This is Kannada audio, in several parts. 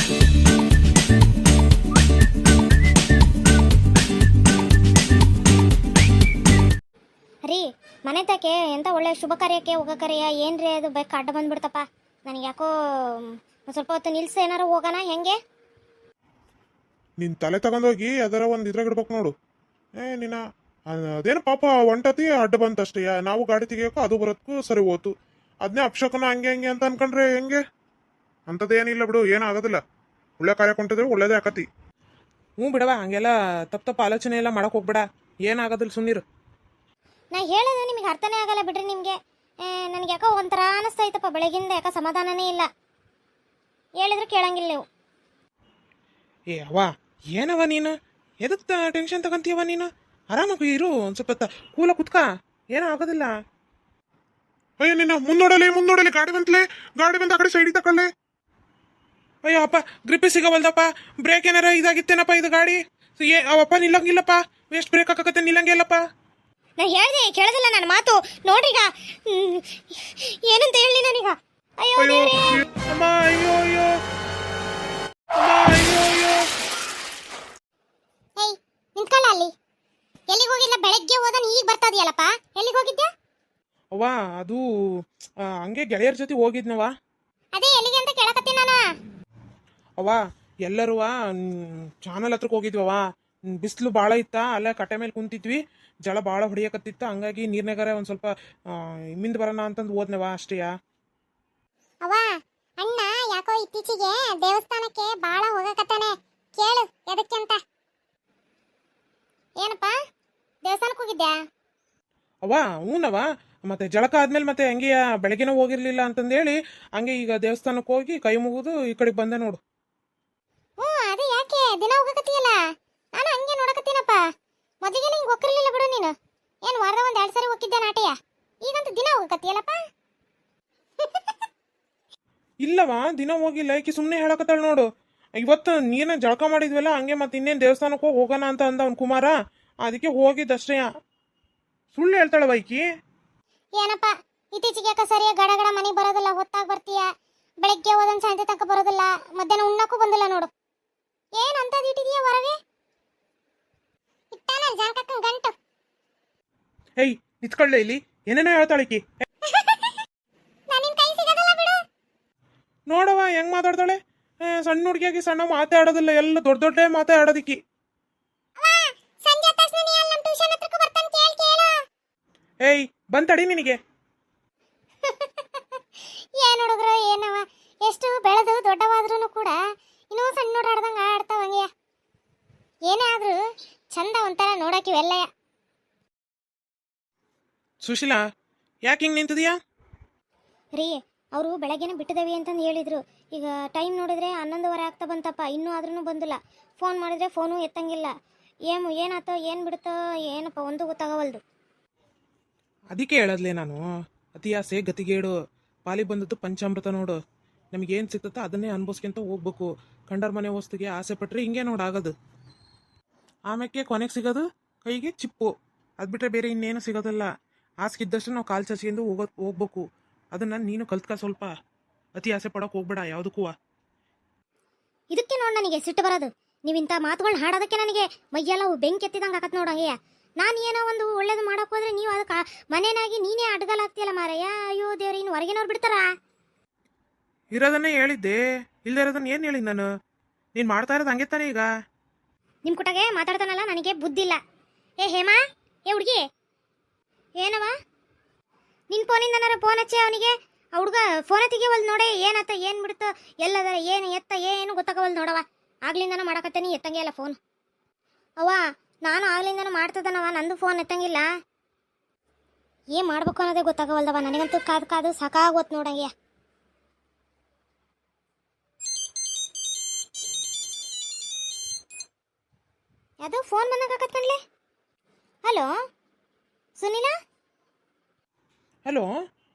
ರೀ ಮನೆ ತಕ್ಕೆ ಎಂತ ಒಳ್ಳೆ ಶುಭ ಕಾರ್ಯಕ್ಕೆ ಹೋಗಕರಿಯ ಏನ್ರಿ ಅದು ಬೇಕು ಅಡ್ಡ ಬಂದ್ಬಿಡ್ತಪ್ಪ. ನನಗೆ ಯಾಕೋ ಸ್ವಲ್ಪ ಹೊತ್ತು ನಿಲ್ಸಿ ಏನಾರು ಹೋಗೋಣ ಹೆಂಗೆ? ನಿನ್ ತಲೆ ತಗೊಂಡೋಗಿ ಅದರ ಒಂದು ಇದ್ರಾಗ ಇಡ್ಬೇಕು ನೋಡು. ನಿನ್ನ ಅದೇನು ಪಾಪ ಒಂಟತಿ ಅಡ್ಡ ಬಂತಷ್ಟೇ. ನಾವು ಗಾಡಿ ತೆಗಿಯೋಕು ಅದು ಬರೋದಕ್ಕೂ ಸರಿ ಹೋತು. ಅದನ್ನೇ ಅಪ್ಶಕನ ಹಂಗೆ ಹಂಗೆ ಅಂತ ಅನ್ಕೊಂಡ್ರೆ ಹೆಂಗೆ? ಅಂಥದ್ದೇನಿಲ್ಲ ಬಿಡು, ಏನಾಗೋದಿಲ್ಲ. ಒಳ್ಳೆ ಕಾರ್ಯ ಕೊಂಡಿದ್ರೆ ಒಳ್ಳೇದೇ ಆಕತಿ. ಹ್ಞೂ ಬಿಡವ, ಹಂಗೆಲ್ಲ ತಪ್ಪು ಆಲೋಚನೆ ಎಲ್ಲ ಮಾಡಕ್ ಹೋಗ್ಬೇಡ, ಏನಾಗೋದಿಲ್ಲ, ಸುಮ್ಮನಿರು. ನಾ ಹೇಳೋದು ನಿಮಗೆ ಅರ್ಥನೇ ಆಗಲ್ಲ ಬಿಡ್ರಿ. ನಿಮಗೆ ನನಗೆ ಯಾಕೋ ಒಂಥರ ಅನಿಸ್ತೈತಪ್ಪ, ಬೆಳಗಿಂದ ಯಾಕೋ ಸಮಾಧಾನನೇ ಇಲ್ಲ. ಹೇಳಿದ್ರೆ ಕೇಳಂಗಿಲ್ಲ ನೀವು. ಏ ಅವ್ವ, ಏನವ ನೀನು ಎದಕ್ಕೆ ಟೆನ್ಷನ್ ತಗೊಂತೀಯವ ನೀನು? ಆರಾಮಾಗಿ ಇರು, ಒಂದು ಸ್ವಲ್ಪ ಕೂಲ ಕುತ್ಕ, ಏನೂ ಆಗೋದಿಲ್ಲ. ಅಯ್ಯ ನಿನ್ನ ಮುಂದೋಡಲಿ ಗಾಡಿ ಬಂತಲೇ, ಗಾಡಿ ಬಂದ ಆ ಕಡೆ ಸೈಡಿಗೆ ತಕೊಳ್ಳೆ. ಅಯ್ಯೋ ಅಪ್ಪ, ಗ್ರಿಪ್ಪಿ ಸಿಗವಲ್ದಪ್ಪ, ಬ್ರೇಕ್ ಏನಾರ ಇದಾಗಿತ್ತೇನಪ್ಪ ಇದು ಗಾಡಿ? ಅವಪ್ಪ ನಿಲ್ಲಂಗಿಲ್ಲಪ್ಪ, ಎಷ್ಟು ಬ್ರೇಕ್ ಹಾಕಕತ್ತೆ, ನಿಲ್ಲಂಗಿಲ್ಲಪ್ಪ. ನಾ ಹೇಳ್ದೆ ಕೇಳೋದಿಲ್ಲ ನನ್ನ ಮಾತು. ನೋಡ್ರಿಗ ಏನಂತ ಹೇಳಿ ನನಗ. ಅಯ್ಯೋ ದೇವ್ರೇ, ಅಮ್ಮ, ಅಯ್ಯೋ ಅಯ್ಯೋ, ಅಮ್ಮ, ಅಯ್ಯೋ ಅಯ್ಯೋ. ಏಯ್ ನಿಂತ್ಕೊಳ್ಳ ಅಲ್ಲಿ. ಎಲ್ಲಿಗೆ ಹೋಗಿಲ್ಲ? ಬೆಳಗ್ಗೆ ಹೋದನ್ ಈಗ ಬರ್ತದಿಯಲ್ಲಪ್ಪ, ಎಲ್ಲಿಗೆ ಹೋಗಿದ್ದೆ? ಅವ್ವ ಅದು ಹಂಗೆ ಗೆಳೆಯರ ಜೊತೆ ಹೋಗಿದ್ನವ. ಅದೇ ಎಲ್ಲಿಗೆ ಅಂತ ಕೇಳಕತ್ತೀನಿ ನಾನು. ಅವ್ವ ಎಲ್ಲರೂ ಚಾನಲ್ ಹತ್ರಕ್ಕೆ ಹೋಗಿದ್ವವ. ಬಿಸಿಲು ಭಾಳ ಇತ್ತ, ಅಲ್ಲೇ ಕಟ್ಟೆ ಮೇಲೆ ಕುಂತಿದ್ವಿ, ಜಳ ಭಾಳ ಹೊಡಿಯಕತ್ತಿತ್ತ, ಹಂಗಾಗಿ ನೀರ್ನಾಗಾರ ಒಂದು ಸ್ವಲ್ಪ ಹಿಂದಿಂದ ಬರೋಣ ಅಂತಂದು ಹೋದ್ನವ ಅಷ್ಟೇಯ. ಅವ್ವ ಅಣ್ಣ ಯಾಕೋ ಇತ್ತೀಚೆಗೆ ದೇವಸ್ಥಾನಕ್ಕೆ ಬಾಳ ಹೋಗಕತ್ತಾನೆ, ಕೇಳು ಎದಕ್ಕೆ ಅಂತ. ಏನಪ್ಪ ದೇವಸ್ಥಾನಕ್ಕೆ ಹೋಗಿದ್ಯಾ? ಅವ್ವ ಹೂನವ, ಮತ್ತೆ ಜಳಕ ಆದ್ಮೇಲೆ ಮತ್ತೆ ಹಂಗೆ ಬೆಳಗ್ಗೆನೂ ಹೋಗಿರ್ಲಿಲ್ಲ ಅಂತಂದೇಳಿ ಹಂಗೆ ಈಗ ದೇವಸ್ಥಾನಕ್ಕೆ ಹೋಗಿ ಕೈ ಮುಗಿದು ಈ ಕಡೆಗೆ ಬಂದೆ ನೋಡು. ಹ್ಞೂ ಅದೇ ಯಾಕೆ ದಿನ ಹೋಗಕತ್ತೀಯಲ್ಲ? ನಾನು ಹಂಗೆ ನೋಡಕತ್ತೀನಪ್ಪ. ಮೊದಲಿಗೆ ನಿಂಗೆ ಹೋಗಿರ್ಲಿಲ್ಲ ಬಿಡು ನೀನು. ಏನು ವಾರದ ಒಂದು 2 ಸರಿ ಹೋಗಿದ್ದೆ ನಾಟ್ಯ, ಈಗಂತೂ ದಿನ ಹೋಗಕತ್ತೀಯಲ್ಲಪ್ಪ. ಇಲ್ಲವ, ದಿನ ಹೋಗಿಲ್ಲ, ಈಕಿ ಸುಮ್ಮನೆ ಹೇಳಕತ್ತಾಳ ನೋಡು. ಇವತ್ತು ನೀನ ಜಳಕ ಮಾಡಿದ್ವಲ್ಲ, ಹಂಗೆ ಮತ್ತೆ ಇನ್ನೇನು ದೇವಸ್ಥಾನಕ್ಕೆ ಹೋಗಿ ಹೋಗೋಣ ಅಂತ ಅಂದ ಅವ್ನು ಕುಮಾರ, ಅದಕ್ಕೆ ಹೋಗಿದ್ದಷ್ಟೇ. ಸುಳ್ಳು ಹೇಳ್ತಾಳವ ಈಕಿ. ಏನಪ್ಪ ಇತ್ತೀಚೆಗೆ ಯಾಕೆ ಸರಿಯಾಗಿ ಗಡ ಗಡ ಮನೆಗೆ ಬರೋದಿಲ್ಲ, ಹೊತ್ತಾಗಿ ಬರ್ತೀಯ, ಬೆಳಗ್ಗೆ ಹೋದನ್ ಸಾಯಂಕಾಲ ತನಕ ಬರೋದಿಲ್ಲ, ಮಧ್ಯಾಹ್ನ ಉಣ್ಣಕ್ಕೂ ಬಂದಿಲ್ಲ ನೋಡು. ಏನು ಅಂತದ್ದು ಇಟ್ಟಿದೀಯ ಹೊರಗೆ? ಇಟ್ಟಾನ ಜಾಂಕಕ್ಕನ ಗಂಟು. ಏಯ್ ನಿತ್ಕೊಳ್ಳೆ ಇಲ್ಲಿ, ಏನೇನೋ ಹೇಳ್ತಾಳಿಕಿ. ನನ್ನಿಂದ ಕೈ ಸಿಗೋದಿಲ್ಲ ಬಿಡು. ನೋಡವ ಹೆಂಗ್ ಮಾತಾಡ್ತಾಳೆ. ಸಣ್ಣ ಹುಡುಗಿಯಾಗಿ ಸಣ್ಣ ಮಾತೇ ಆಡೋದಿಲ್ಲ, ಎಲ್ಲ ದೊಡ್ಡ ದೊಡ್ಡ ಮಾತೇ ಆಡೋದಿಕ್ಕಿ. ಸಂಜೆ ತಕ್ಷಣ ನೀ ಅಲ್ಲಿ ನಮ್ಮ ಟ್ಯೂಷನ್ ಹತ್ರಕ್ಕೆ ಬರ್ತಾನೆ, ಕೇಳು. ಏಯ್ ಬಂತಡಿ ನಿನಗೆ. ಏನು ಹುಡುಗರು ಏನವ, ಎಷ್ಟು ಬೆಳೆದು ದೊಡ್ಡವಾದ್ರೂ ಕೂಡ ಇನ್ನೂ ಸಣ್ಣ ನೋಡಾಡ್ದಂಗೆ ಆಡ್ತಾವಂಗೆ. ಏನೇ ಆದ್ರೂ ಚಂದ ಒಂಥರ ನೋಡಕ್ಕೆ ಇವೆಲ್ಲಯ. ಸುಶೀಲಾ ಯಾಕೆ ಹಿಂಗೆ ನಿಂತಿದೀಯಾ? ರೀ ಅವರು ಬೆಳಗ್ಗೆನೇ ಬಿಟ್ಟಿದ್ದೇವೆ ಅಂತಂದು ಹೇಳಿದ್ರು. ಈಗ ಟೈಮ್ ನೋಡಿದ್ರೆ 11:30 ಆಗ್ತಾ ಬಂತಪ್ಪ, ಇನ್ನೂ ಆದ್ರೂ ಬಂದಿಲ್ಲ. ಫೋನ್ ಮಾಡಿದ್ರೆ ಫೋನು ಎತ್ತಂಗಿಲ್ಲ. ಏನಾತೋ ಏನು ಬಿಡುತ್ತೋ ಏನಪ್ಪ ಒಂದು ಗೊತ್ತಾಗವಲ್ದು. ಅದಕ್ಕೆ ಹೇಳದ್ಲೆ ನಾನು, ಅತಿ ಆಸೆ ಗತಿಗೇಡು, ಪಾಲಿ ಬಂದದ್ದು ಪಂಚಾಮೃತ ನೋಡು. ನಮಗೇನು ಸಿಗ್ತತ್ತೋ ಅದನ್ನೇ ಅನ್ಭವಿಸ್ಕೊಂತ ಹೋಗ್ಬೇಕು. ಕಂಡರ ಮನೆ ವಸ್ತುಗೆ ಆಸೆ ಪಟ್ಟರೆ ಹಿಂಗೆ ನೋಡಾಗೋದು. ಆಮೇಲೆ ಕೊನೆಗೆ ಸಿಗೋದು ಕೈಗೆ ಚಿಪ್ಪು, ಅದು ಬಿಟ್ಟರೆ ಬೇರೆ ಇನ್ನೇನು ಸಿಗೋದಿಲ್ಲ. ಆಸೆಗಿದ್ದಷ್ಟು ನಾವು ಕಾಲು ಚಾಚಿಕೊಂಡು ಹೋಗ್ಬೇಕು. ಅದನ್ನು ನೀನು ಕಲ್ತ್ಕ ಸ್ವಲ್ಪ. ಅತಿ ಆಸೆ ಪಡೋಕೆ ಹೋಗ್ಬೇಡ ಯಾವುದಕ್ಕೂ. ಇದಕ್ಕೆ ನೋಡಿ ನನಗೆ ಸಿಟ್ಟು ಬರೋದು. ನೀವಿಂಥ ಮಾತುಗಳನ್ನ ಹಾಡೋದಕ್ಕೆ ನನಗೆ ಮೈಯೆಲ್ಲ ಬೆಂಕಿ ಎತ್ತಿದಂಗೆ ಆಗತ್ತೆ ನೋಡಂಗೆಯ. ನಾನು ಏನೋ ಒಂದು ಒಳ್ಳೇದು ಮಾಡೋಕೆ ಹೋದ್ರೆ ನೀವು ಅದಕ್ಕೆ ಮನೇನಾಗಿ ನೀನೇ ಅಡ್ಗಲಾಗ್ತೀಯಲ್ಲ ಮಾರಯ್ಯ. ಅಯ್ಯೋ ದೇವ್ರಿ, ಇನ್ನು ಹೊರಗಿನವ್ರು ಬಿಡ್ತಾರಾ? ಇರೋದನ್ನೇ ಹೇಳಿದ್ದೆ, ಇಲ್ಲದೆ ಇರೋದನ್ನ ಏನು ಹೇಳಿದ್ ನಾನು? ನೀನು ಮಾಡ್ತಾ ಇರೋದು ಹಂಗೆ ತಾನೇ ಈಗ? ನಿಮ್ಮ ಕುಟಗೆ ಮಾತಾಡ್ತಾನಲ್ಲ, ನನಗೆ ಬುದ್ಧಿಲ್ಲ. ಏ ಹೇಮಾ, ಏ ಹುಡುಗಿ, ಏನವ ನಿನ್ನ ಫೋನಿಂದನಾರ ಫೋನ್ ಹಚ್ಚಿ ಅವನಿಗೆ. ಆ ಹುಡುಗ ಫೋನ ತೆಗಿವಲ್ದು ನೋಡೆ, ಏನಾತ ಏನು ಬಿಡುತ್ತೋ ಎಲ್ಲದ ಏನು ಎತ್ತ ಏನು ಗೊತ್ತಾಗವಲ್ದು ನೋಡವ. ಆಗ್ಲಿಂದನೂ ಮಾಡಕತ್ತೇನಿ, ಎತ್ತಂಗೆ ಇಲ್ಲ ಫೋನ್. ಅವ್ವ ನಾನು ಆಗ್ಲಿಂದನೂ ಮಾಡ್ತದನವ, ನಂದು ಫೋನ್ ಎತ್ತಂಗಿಲ್ಲ. ಏನು ಮಾಡ್ಬೇಕು ಅನ್ನೋದೇ ಗೊತ್ತಾಗವಲ್ದವ ನನಗಂತೂ. ಕಾದು ಕಾದು ಸಾಕಾಗೋತ್ ನೋಡಂಗೆ. ಅದು ಫೋನ್ ಬಂದಾಗ ಕಣ್ಲೆ. ಹಲೋ ಸುನೀಲಾ? ಹಲೋ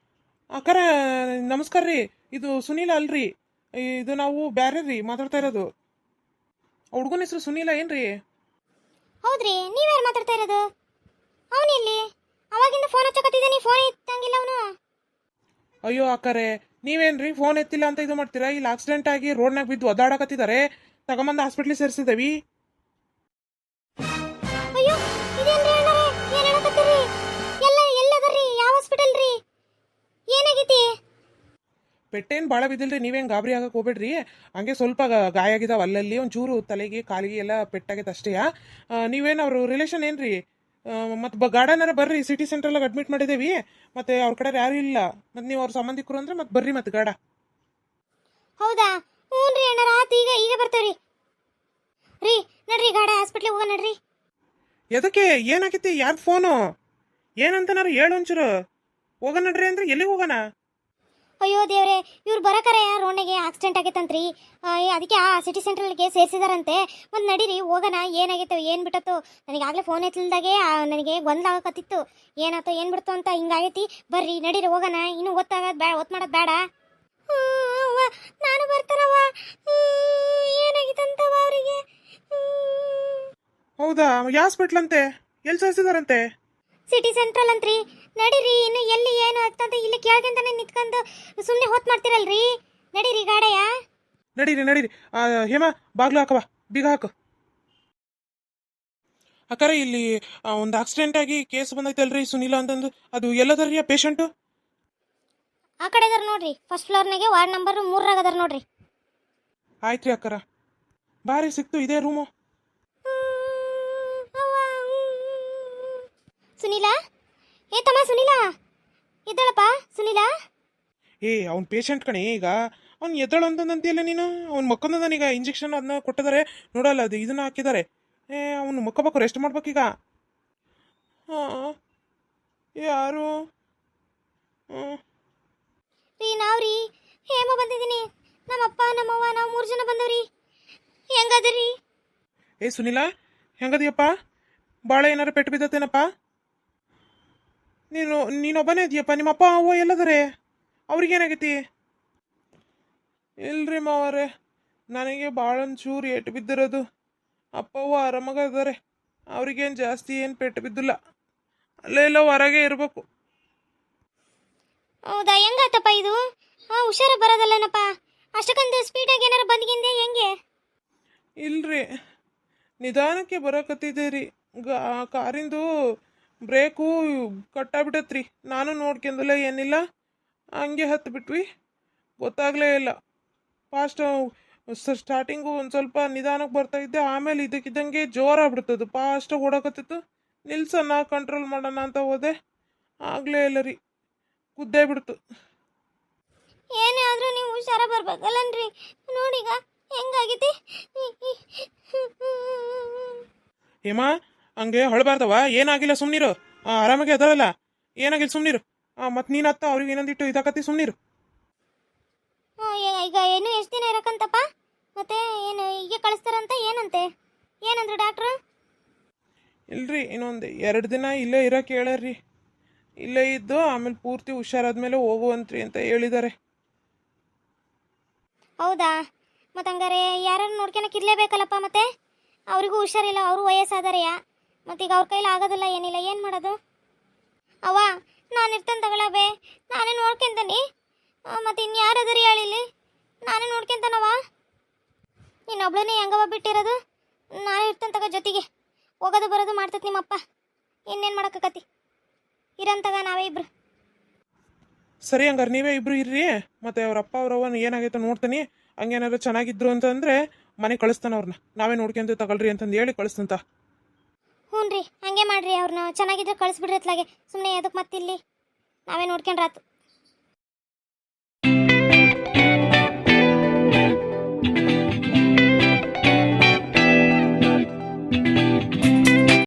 ಅಕ್ಕಾರ, ನಮಸ್ಕಾರ ರೀ. ಇದು ಸುನೀಲ ಅಲ್ರಿ, ಇದು ನಾವು ಬ್ಯಾರೆ ರೀ ಮಾತಾಡ್ತಾ ಇರೋದು. ಹುಡುಗನ ಹೆಸರು ಸುನೀಲ ಏನ್ರಿ? ಹೌದ್ರಿ, ನೀವ್ಯಾರು ಮಾತಾಡ್ತಾ ಇರೋದು? ಅವನಿಲ್ಲಿ ಅವಾಗಿಂದ ಫೋನ್ ಹಚ್ಚಕತ್ತಿದ್ದೆ, ನೀ ಫೋನ್ ಎತ್ತಂಗಿಲ್ಲ ಅವನು. ಅಯ್ಯೋ ಅಕ್ಕರೆ, ನೀವೇನ್ರಿ ಫೋನ್ ಎತ್ತಿಲ್ಲ ಅಂತ ಇದು ಮಾಡ್ತೀರಾ? ಇಲ್ಲಿ ಆಕ್ಸಿಡೆಂಟ್ ಆಗಿ ರೋಡ್ನಾಗ ಬಿದ್ದು ಒದ್ದಾಡಕತ್ತಿದ್ದಾರೆ, ತಗೊಂಬಂದು ಹಾಸ್ಪಿಟ್ಲಿಗೆ ಸೇರಿಸಿದವಿ. ಅಯ್ಯೋ ಇದೇನ್ರಿ ಅಣ್ಣಾರೇ ಏನ್ ಹೇಳಕತ್ತೀರಿ? ಎಲ್ಲದರಿ ಯಾವ ಹಾಸ್ಪಿಟಲ್ ರೀ? ಏನಾಗೈತಿ? ಪೆಟ್ಟೇನು ಭಾಳ ಬಿದ್ದಿಲ್ರಿ, ನೀವೇನು ಗಾಬರಿ ಆಗಕ್ಕೆ ಹೋಗ್ಬೇಡ್ರಿ. ಹಂಗೆ ಸ್ವಲ್ಪ ಗಾಯ ಆಗಿದಾವೆ ಅಲ್ಲಲ್ಲಿ, ಒಂಚೂರು ತಲೆಗೆ ಕಾಲಿಗೆ ಎಲ್ಲ ಪೆಟ್ಟಾಗೈತೆ ಅಷ್ಟೇ. ನೀವೇನು ಅವ್ರ ರಿಲೇಷನ್ ಏನ್ರಿ? ಮತ್ತು ಗಾರ್ಡನರ ಬರ್ರಿ, ಸಿಟಿ ಸೆಂಟ್ರಲ್ಲಾಗ ಅಡ್ಮಿಟ್ ಮಾಡಿದೇವಿ. ಮತ್ತು ಅವ್ರ ಕಡೆ ಯಾರು ಇಲ್ಲ, ಮತ್ತು ನೀವು ಅವ್ರ ಸಂಬಂಧಿಕರು ಅಂದ್ರೆ ಮತ್ತೆ ಬರ್ರಿ ಮತ್ತೆ ಗಾಡ. ಹೌದಾ? ಹ್ಞೂನ್ರಿ ಅಣ್ಣಾರ, ಆತು ಈಗ ಬರ್ತೇವ್ರಿ. ರೀ ನಡ್ರಿ ಗಾಡಿ ಹಾಸ್ಪಿಟ್ಲಿಗೆ ಹೋಗೋಣ ನಡ್ರಿ. ಎದಕ್ಕೆ? ಏನಾಗೈತಿ? ಯಾರು ಫೋನು? ಏನಂತನಾರು ಹೇಳು ಒಂಚೂರು. ಹೋಗೋಣ ನಡ್ರಿ ಅಂದ್ರೆ ಎಲ್ಲಿಗೆ ಹೋಗೋಣ? ಅಯ್ಯೋ ದೇವ್ರೆ, ಇವ್ರು ಬರಕರೆ ರೋಡ್ನಾಗೆ ಆಕ್ಸಿಡೆಂಟ್ ಆಗೈತಂತ್ರಿ. ಅದಕ್ಕೆ ಆ ಸಿಟಿ ಸೆಂಟ್ರಲ್ಗೆ ಸೇರಿಸಿದಾರಂತೆ. ಮತ್ತು ನಡೀರಿ ಹೋಗೋಣ. ಏನಾಗೈತೆ ಏನು ಬಿಟ್ಟತ್ತು? ನನಗೆ ಆಗಲೇ ಫೋನ್ ಎತ್ತಲ್ದಾಗೆ ನನಗೆ ಗೊಂದಲ ಆಗಕತ್ತಿತ್ತು. ಏನಾಯ್ತು ಏನು ಬಿಡ್ತು ಅಂತ ಹಿಂಗಾಗೈತಿ. ಬರ್ರಿ ನಡೀರಿ ಹೋಗೋಣ. ಇನ್ನೂ ಒತ್ತು ಮಾಡೋದು ಬೇಡ. ನಾನು ಬರ್ತಾರವ. ಏನಾಗಿತ್ತಂತವ ಅವರಿಗೆ? ಹೌದಾ? ಯಾವ ಹಾಸ್ಪಿಟ್ಲ್ ಅಂತೆ? ಎಲ್ಲಿ ಸೇರಿಸಿದಾರಂತೆ? City central ಅಂತ್ರಿ. ನಡೀರಿ, ಇನ್ನು ಎಲ್ಲಿ ಏನು ಆಗ್ತಂತ ಇಲ್ಲಿ ಕೇಳ್ಕೊಂತಾನೆ ನಿಂತ್ಕೊಂಡು ಸುಮ್ಮನೆ ಹೊತ್ತು ಮಾಡ್ತಿರಲ್ರಿ. ನಡೀರಿ ಗಾಡಯ್ಯ. ನಡೀರಿ ನಡೀರಿ. ಹೇಮ, ಬಾಗ್ಲು ಹಾಕವ, ಬೀಗ ಹಾಕು. ಅಕ್ಕಾರ, ಇಲ್ಲಿ ಒಂದು ಆಕ್ಸಿಡೆಂಟ್ ಆಗಿ ಕೇಸ್ ಬಂದೈತಲ್ರಿ ಸುನೀಲ ಅಂತಂದು, ಅದು ಎಲ್ಲದರ್ರಿ ಆ ಪೇಷಂಟು? ಆ ಕಡೆ ಅದಾರ ನೋಡ್ರಿ, ಫಸ್ಟ್ ಫ್ಲೋರ್ನಾಗೆ ವಾರ್ಡ್ ನಂಬರ್ 3 ಅದಾರ ನೋಡ್ರಿ. ಆಯ್ತು ರೀ ಅಕ್ಕಾರ, ಬಾರಿ ಸಿಕ್ತು ಇದೇ ರೂಮು. ಸುನೀಲ, ಏ ತಮ್ಮ ಸುನೀಲ, ಎದ್ದಳಪ್ಪ ಸುನೀಲ. ಅವ್ನ ಪೇಷಂಟ್ ಕಣೆ ಈಗ. ಅವ್ನು ಎದ್ದಳು ಅಂತಂದಂತಿಲ್ಲ ನೀನು. ಅವ್ನು ಮಕ್ಕೊಂದನೀಗ, ಇಂಜೆಕ್ಷನ್ ಅದನ್ನ ಕೊಟ್ಟಿದ್ದಾರೆ ನೋಡಲ್ಲ, ಅದು ಇದನ್ನ ಹಾಕಿದ್ದಾರೆ. ಅವ್ನು ಮಕ್ಕೋಬೇಕು, ರೆಸ್ಟ್ ಮಾಡ್ಬೇಕೀಗ. ಹಾಂ, ಯಾರು? ರೀ ನಾವ್ರಿ ಹೇಮ ಬಂದಿದ್ದೀನಿ. ನಮ್ಮಪ್ಪ ನಮ್ಮವ್ವ ನಾವು 3 ಜನ ಬಂದವ್ರಿ. ಹೆಂಗದ್ರಿ? ಸುನೀಲ, ಹೆಂಗದಿಯಪ್ಪ? ಭಾಳ ಏನಾರು ಪೆಟ್ಟು ಬಿದ್ದತ್ತೇನಪ್ಪ? ನೀನೊಬ್ಬನೇ ಇದೆಯಪ್ಪ? ನಿಮ್ಮಪ್ಪ ಅವ್ವ ಎಲ್ಲದರೆ? ಅವ್ರಿಗೇನಾಗೈತಿ? ಇಲ್ರಿ ಮಾವರೇ, ನನಗೆ ಭಾಳ ಒಂಚೂರು ಏಟು ಬಿದ್ದಿರೋದು. ಅಪ್ಪ ಅವ್ವ ಆರಾಮಾಗ ಇದ್ದಾರೆ, ಅವ್ರಿಗೇನು ಜಾಸ್ತಿ ಏನು ಪೆಟ್ಟು ಬಿದ್ದಿಲ್ಲ. ಅಲ್ಲೇ ಇಲ್ಲ ಹೊರಗೆ ಇರಬೇಕು. ಹೌದಾ? ಹೆಂಗಾತಪ್ಪ ಇದು? ಹುಷಾರ ಬರೋದಲ್ಲನಪ್ಪ. ಅಷ್ಟಕ್ಕೊಂದು ಸ್ಪೀಡಾಗಿ ಏನಾರು ಬಂದ್ಗಿಂದೆ ಹೆಂಗೆ? ಇಲ್ರಿ, ನಿಧಾನಕ್ಕೆ ಬರಕತ್ತಿದ್ದೀರಿ. ಕಾರಿಂದು ಬ್ರೇಕು ಕಟ್ಟಾಗ್ಬಿಟ್ಟತ್ರಿ. ನಾನು ನೋಡ್ಕೊಂಡಲ್ಲ, ಏನಿಲ್ಲ, ಹಂಗೆ ಹತ್ತು ಬಿಟ್ವಿ, ಗೊತ್ತಾಗಲೇ ಇಲ್ಲ. ಫಾಸ್ಟ್ ಸ್ಟಾರ್ಟಿಂಗು ಒಂದು ಸ್ವಲ್ಪ ನಿಧಾನಕ್ಕೆ ಬರ್ತಾ ಇದ್ದೆ, ಆಮೇಲೆ ಇದಕ್ಕಿದ್ದಂಗೆ ಜೋರಾಗ್ಬಿಡ್ತದು, ಫಾಸ್ಟಾಗಿ ಓಡಕತ್ತಿತ್ತು. ನಿಲ್ಸನ್ನ ಕಂಟ್ರೋಲ್ ಮಾಡೋಣ ಅಂತ ಹೋದೆ, ಆಗಲೇ ಇಲ್ಲ ರೀ, ಕುದ್ದೇ ಬಿಡ್ತು. ಏನೇ ಆದರೂ ನೀವು ಹುಷಾರ ಬರ್ಬೇಕಲ್ಲನ್ರಿ. ನೋಡೀಗ ಹೆಂಗಾಗಿದೆ. ಹೇಮಾ, ಹಂಗೆ ಹೊಳಬಾರ್ದವ. ಏನಾಗಿಲ್ಲ, ಸುಮ್ನಿರು. ಆರಾಮಾಗಿ ಅದರಲ್ಲ, ಏನಾಗಿಲ್ಲ, ಸುಮ್ನಿರು. ಮತ್ತು ನೀನು ಅತ್ತ ಅವ್ರಿಗೆ ಏನಂದಿಟ್ಟು ಇದಾಕತ್ತಿ, ಸುಮ್ನಿರು. ಈಗ ಏನು ಎಷ್ಟು ದಿನ ಇರಕ್ಕಂತಪ್ಪ? ಮತ್ತೆ ಏನು ಈಗ ಕಳಿಸ್ತಾರಂತ ಏನಂತೆ? ಏನಂದ್ರು ಡಾಕ್ಟ್ರು? ಇಲ್ರಿ, ಇನ್ನೊಂದು 2 ದಿನ ಇಲ್ಲೇ ಇರೋಕೆ ಹೇಳ್ಯಾರ್ರಿ. ಇಲ್ಲೇ ಇದ್ದು ಆಮೇಲೆ ಪೂರ್ತಿ ಹುಷಾರಾದ್ಮೇಲೆ ಹೋಗುವಂತ್ರಿ ಅಂತ ಹೇಳಿದ್ದಾರೆ. ಹೌದಾ? ಮತ್ತೆ ಹಂಗಾರೆ ಯಾರು ನೋಡ್ಕೊಳಕ್ಕೆ ಇರಲೇಬೇಕಲ್ಲಪ್ಪ. ಮತ್ತೆ ಅವರಿಗೂ ಹುಷಾರಿಲ್ಲ, ಅವರು ವಯಸ್ಸಾದಾರೆಯ. ಮತ್ತೀಗ ಅವ್ರ ಕೈಲಿ ಆಗೋದಿಲ್ಲ, ಏನಿಲ್ಲ, ಏನು ಮಾಡೋದು? ಅವ್ವ, ನಾನು ಇರ್ತೇನೆ ತಗೊಳಬೇ, ನಾನೇ ನೋಡ್ಕೊಂತಾನೆ. ಮತ್ತೆ ಇನ್ಯಾರದರಿ ಹೇಳಿಲಿ, ನಾನೇ ನೋಡ್ಕೊಂತಾನವ. ಇನ್ನೊಬ್ಳನೇ ಹೆಂಗವ ಬಿಟ್ಟಿರೋದು? ನಾನೇ ಇರ್ತೇನೆ ತಗೋ ಜೊತೆಗೆ. ಹೋಗೋದು ಬರೋದು ಮಾಡ್ತೈತೆ ನಿಮ್ಮಪ್ಪ. ಇನ್ನೇನು ಮಾಡೋಕ್ಕತಿ? ಇರಂತಗ ನಾವೇ ಇಬ್ರು. ಸರಿ, ಹಂಗಾರೆ ನೀವೇ ಇಬ್ರು ಇರ್ರಿ. ಮತ್ತೆ ಅವ್ರ ಅಪ್ಪ ಅವ್ರವ್ವನ ಏನಾಗೈತೆ ನೋಡ್ತೀನಿ. ಹಂಗೇನಾದ್ರು ಚೆನ್ನಾಗಿದ್ರು ಅಂತಂದ್ರೆ ಮನೆ ಕಳಿಸ್ತಾನೆ ಅವ್ರನ್ನ. ನಾವೇ ನೋಡ್ಕೊಂತ ತಗೊಳ್ರಿ ಅಂತಂದು ಹೇಳಿ ಕಳಿಸ್ತಂತ. ಹ್ಞೂ ರೀ, ಹಂಗೆ ಮಾಡ್ರಿ. ಅವ್ರನ್ನ ಚೆನ್ನಾಗಿದ್ರೆ ಕಳಿಸ್ಬಿಡ್ರಿ ಅತ್ಲಾಗೆ. ಸುಮ್ಮನೆ ಅದಕ್ಕೆ ಮತ್ತಿಲ್ಲಿ ನಾವೇ ನೋಡ್ಕೊಂಡ್ರಾತು.